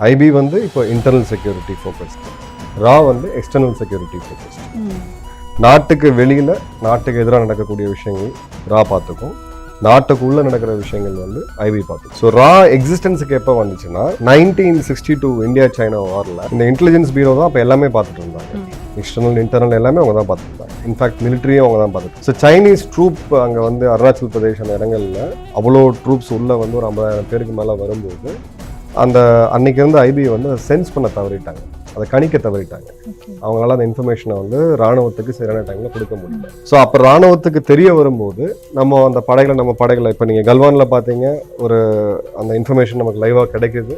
IP வந்து இப்போ internal security focused, ரா வந்து எக்ஸ்டர்னல் செக்யூரிட்டி ஃபோக்கஸ்டு. நாட்டுக்கு வெளியில் நாட்டுக்கு எதிராக நடக்கக்கூடிய விஷயங்கள் ரா பார்த்துக்கும், நாட்டுக்குள்ளே நடக்கிற விஷயங்கள் வந்து ஐபி பார்த்துக்கும். ஸோ ரா எக்ஸிஸ்டன்ஸுக்கு எப்போ வந்துச்சுன்னா 1962 இந்தியா சைனா வாரில் இந்த இன்டெலிஜென்ஸ் பீரோ தான் அப்போ எல்லாமே பார்த்துட்டு இருந்தாங்க. எக்ஸ்டர்னல் இன்டர்னல் எல்லாமே அவங்க தான் பார்த்துட்டு இருந்தாங்க. இன்ஃபேக்ட் மிலிட்ரியும் அவங்க தான் பார்த்துட்டு. ஸோ சைனீஸ் ட்ரூப் அங்கே வந்து அருணாச்சல் பிரதேஷ் அந்த இடங்களில் அவ்வளோ ட்ரூப்ஸ் உள்ளே வந்து ஒரு 50,000 பேருக்கு மேலே வரும்போது அந்த அன்னைக்கு இருந்து ஐபி வந்து சென்ஸ் பண்ண தவறிட்டாங்க, அதை கணிக்க தவறிட்டாங்க. அவங்களால அந்த இன்ஃபர்மேஷனை வந்து ராணுவத்துக்கு சரியான டைமில் கொடுக்க முடியல. ஸோ அப்போ ராணுவத்துக்கு தெரிய வரும்போது நம்ம படைகளை இப்போ நீங்கள் கல்வானில் பார்த்தீங்க, ஒரு அந்த இன்ஃபர்மேஷன் நமக்கு லைவாக கிடைக்குது.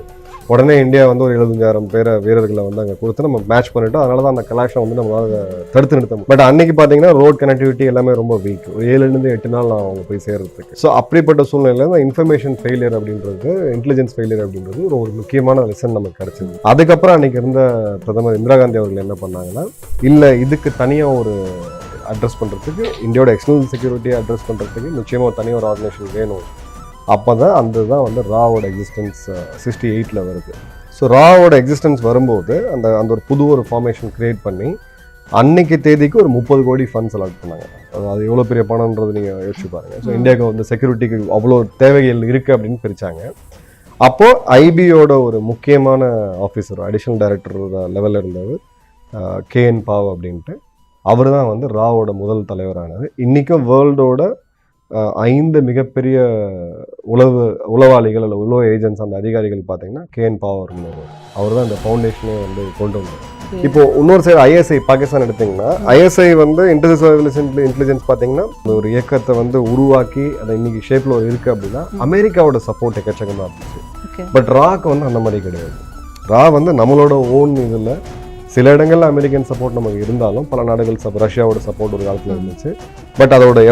உடனே இந்தியா வந்து ஒரு 75,000 வீரர்களை வந்து அங்கே கொடுத்து நம்ம மேட்ச் பண்ணிட்டோம். அதனால தான் அந்த கலாஷை வந்து நம்மளால் தடுத்து நிறுத்த முடியும். பட் அன்னைக்கு பார்த்தீங்கன்னா ரோட் கனெக்டிவிட்டி எல்லாமே ரொம்ப வீக், ஒரு 7-8 நாள் அவங்க போய் சேர்றதுக்கு. ஸோ அப்படிப்பட்ட சூழ்நிலையில் தான் இன்ஃபர்மேஷன் ஃபெயிலியர் அப்படின்றது, இன்டெலிஜென்ஸ் ஃபெயிலியர் அப்படின்றது ஒரு முக்கியமான லெசன் நமக்கு கிடைச்சது. அதுக்கப்புறம் அன்னைக்கு இருந்த பிரதமர் இந்திரா காந்தி அவர்கள் என்ன பண்ணாங்கன்னா, இல்லை இதுக்கு தனியாக ஒரு அட்ரஸ் பண்ணுறதுக்கு, இந்தியாவோட எக்ஸ்டர்னல் செக்யூரிட்டியை அட்ரஸ் பண்ணுறதுக்கு நிச்சயமாக தனியாக ஒரு ஆர்கனைசேஷன் வேணும். அப்போ தான் அந்த தான் வந்து ராவோட எக்ஸிஸ்டன்ஸ் 68 வருது. ஸோ ராவோட எக்ஸிஸ்டன்ஸ் வரும்போது அந்த ஒரு ஃபார்மேஷன் கிரியேட் பண்ணி அன்னைக்கு தேதிக்கு ஒரு 30 கோடி ஃபண்ட்ஸ் அலாட் பண்ணாங்க. அது எவ்வளோ பெரிய பணம்ன்றது நீங்கள் யோசிச்சு பாருங்கள். ஸோ இந்தியாவுக்கு வந்து செக்யூரிட்டிக்கு அவ்வளோ தேவைகள் இருக்குது அப்படின்னு பிரித்தாங்க. அப்போது ஐபியோட ஒரு முக்கியமான ஆஃபீஸர், அடிஷனல் டைரக்டர் லெவலில் இருந்தவர் KN பாவ் அப்படின்ட்டு, அவர் தான் வந்து ராவோட முதல் தலைவரானது. இன்றைக்கும் வேர்ல்டோட 5 மிகப்பெரிய உளவாளிகள் அல்ல உளவு ஏஜென்ட்ஸ் அந்த அதிகாரிகள் பார்த்தீங்கன்னா KN பாவ் அவர் தான் இந்த ஃபவுண்டேஷனே வந்து கொண்டு வந்தார். இப்போ இன்னொரு சைடு ISI பாகிஸ்தான் எடுத்திங்கன்னா, ISI வந்து இன்டெலிஜென்ஸ் பார்த்தீங்கன்னா ஒரு இயக்கத்தை வந்து உருவாக்கி அதை இன்னைக்கு ஷேப்பில் இருக்குது அப்படின்னா அமெரிக்காவோட சப்போர்ட் எக்கச்சக்கமாக இருந்துச்சு. பட் ராக்கு வந்து அந்த மாதிரி கிடையாது. ரா வந்து நம்மளோட ஓன் இதில் சில இடங்களில் அமெரிக்கன் சப்போர்ட் நமக்கு இருந்தாலும் பல நாடுகள் ரஷ்யாவோட சப்போர்ட் ஒரு காலத்தில் இருந்துச்சு. பட் அதோட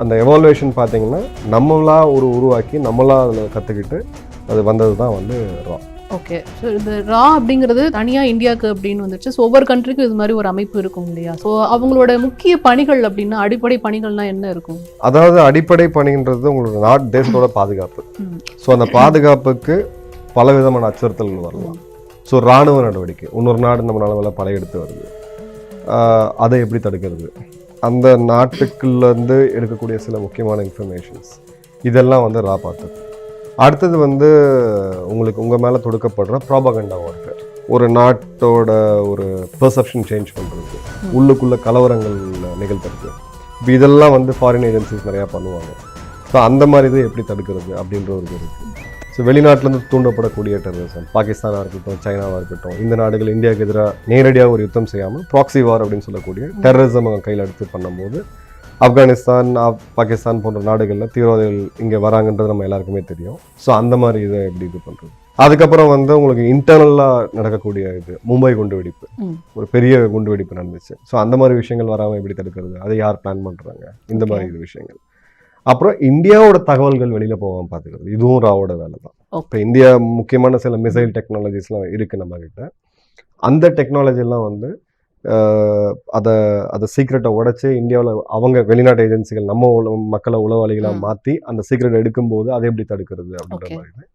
அந்த எவால்வேஷன் பார்த்தீங்கன்னா நம்மளா உருவாக்கி நம்மளா அதில் கற்றுக்கிட்டு அது வந்தது தான் வந்து ரா. ஓகே, ஸோ இந்த ரா அப்படிங்கிறது தனியாக இந்தியாவுக்கு அப்படின்னு வந்துச்சு. ஸோ ஒவ்வொரு கண்ட்ரிக்கும் இது மாதிரி ஒரு அமைப்பு இருக்கும் இல்லையா? ஸோ அவங்களோட முக்கிய பணிகள் அப்படின்னா அடிப்படை பணிகள்லாம் என்ன இருக்கும்? அதாவது அடிப்படை பணின்றது உங்களோட தேசத்தோட பாதுகாப்பு. ஸோ அந்த பாதுகாப்புக்கு பல விதமான அச்சுறுத்தல்கள் வரலாம். ஸோ இராணுவ நடவடிக்கை, இன்னொரு நாடு நம்ம நலவில் படையெடுத்து வருது, அதை எப்படி தடுக்கிறது, அந்த நாட்டுக்குள்ளேருந்து எடுக்கக்கூடிய சில முக்கியமான இன்ஃபர்மேஷன்ஸ், இதெல்லாம் வந்து ரா பார்த்தது. அடுத்தது வந்து உங்கள் மேலே தொடுக்கப்படுற ப்ராபகண்டா வார்ஃபேர், ஒரு நாட்டோட ஒரு பெர்செப்ஷன் சேஞ்ச் பண்ணுறது, உள்ளுக்குள்ளே கலவரங்கள் நிகழ்த்துறது. இப்போ இதெல்லாம் வந்து ஃபாரின் ஏஜென்சிஸ் நிறையா பண்ணுவாங்க. ஸோ அந்த மாதிரி இதை எப்படி தடுக்கிறது அப்படின்ற ஒரு இது இருக்குது. ஸோ வெளிநாட்டிலேருந்து தூண்டப்படக்கூடிய டெரரிசம், பாகிஸ்தானாக இருக்கட்டும், சைனாவாக இருக்கட்டும், இந்த நாடுகள் இந்தியாவுக்கு எதிராக நேரடியாக ஒரு யுத்தம் செய்யாமல் ப்ராக்சி வார் அப்படின்னு சொல்லக்கூடிய டெரரிசம் கையில் எடுத்து பண்ணும்போது ஆப்கானிஸ்தான், பாகிஸ்தான் போன்ற நாடுகளில் தீவிரவாதிகள் இங்கே வராங்கன்றது நம்ம எல்லாருக்குமே தெரியும். ஸோ அந்த மாதிரி இதை எப்படி இது பண்ணுறது. அதுக்கப்புறம் வந்து உங்களுக்கு இன்டர்னலாக நடக்கக்கூடிய இது மும்பை குண்டுவெடிப்பு, ஒரு பெரிய குண்டுவெடிப்பு நடந்துச்சு. ஸோ அந்த மாதிரி விஷயங்கள் வராமல் எப்படி தடுக்கிறது, அதை யார் பிளான் பண்ணுறாங்க, இந்த மாதிரி இது விஷயங்கள். அப்புறம் இந்தியாவோட தகவல்கள் வெளியில் போகாமல் பார்த்துக்கிறது, இதுவும் ராவோட வேலை தான். இப்போ இந்தியா முக்கியமான சில மிசைல் டெக்னாலஜிஸ்லாம் இருக்குது நம்மக்கிட்ட. அந்த டெக்னாலஜிலாம் வந்து அதை சீக்ரெட்டை உடைச்சி இந்தியாவில் அவங்க வெளிநாட்டு ஏஜென்சிகள் நம்ம மக்களை உளவாளிகளாக மாற்றி அந்த சீக்ரெட் எடுக்கும்போது அதை எப்படி தடுக்கிறது அப்படின்ற மாதிரி